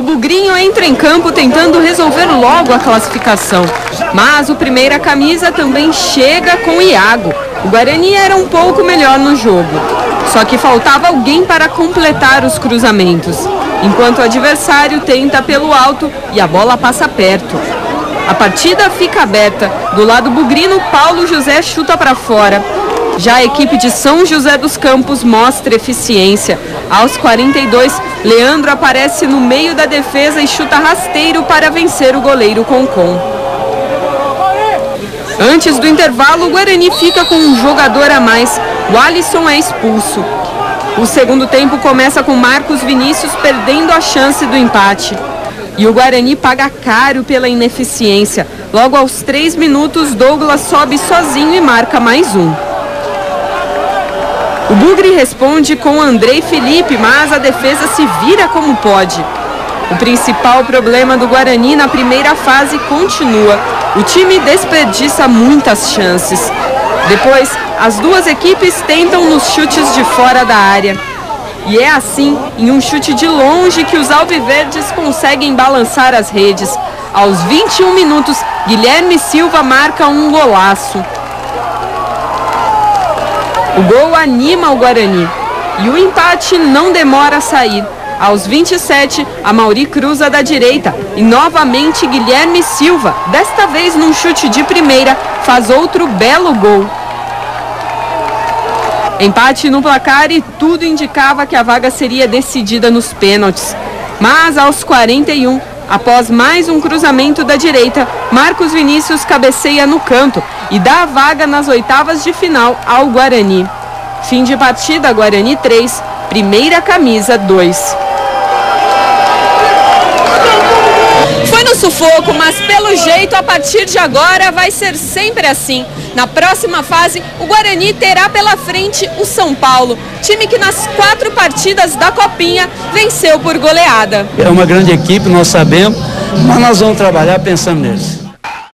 O Bugrinho entra em campo tentando resolver logo a classificação. Mas o primeira camisa também chega com o Iago. O Guarani era um pouco melhor no jogo. Só que faltava alguém para completar os cruzamentos. Enquanto o adversário tenta pelo alto e a bola passa perto. A partida fica aberta. Do lado bugrino, Paulo José chuta para fora. Já a equipe de São José dos Campos mostra eficiência. Aos 42, Leandro aparece no meio da defesa e chuta rasteiro para vencer o goleiro Concon. Antes do intervalo, o Guarani fica com um jogador a mais. O Alisson é expulso. O segundo tempo começa com Marcos Vinícius perdendo a chance do empate. E o Guarani paga caro pela ineficiência. Logo aos 3 minutos, Douglas sobe sozinho e marca mais um. O Bugre responde com Andrei Felipe, mas a defesa se vira como pode. O principal problema do Guarani na primeira fase continua. O time desperdiça muitas chances. Depois, as duas equipes tentam nos chutes de fora da área. E é assim, em um chute de longe, que os alviverdes conseguem balançar as redes. Aos 21 minutos, Guilherme Silva marca um golaço. O gol anima o Guarani. E o empate não demora a sair. Aos 27, Amaury cruza da direita. E novamente Guilherme Silva, desta vez num chute de primeira, faz outro belo gol. Empate no placar e tudo indicava que a vaga seria decidida nos pênaltis. Mas aos 41, após mais um cruzamento da direita, Marcos Vinícius cabeceia no canto e dá a vaga nas oitavas de final ao Guarani. Fim de partida, Guarani 3, primeira camisa 2. Foi no sufoco, mas pelo jeito, a partir de agora, vai ser sempre assim. Na próxima fase, o Guarani terá pela frente o São Paulo, time que nas 4 partidas da Copinha venceu por goleada. É uma grande equipe, nós sabemos, mas nós vamos trabalhar pensando neles.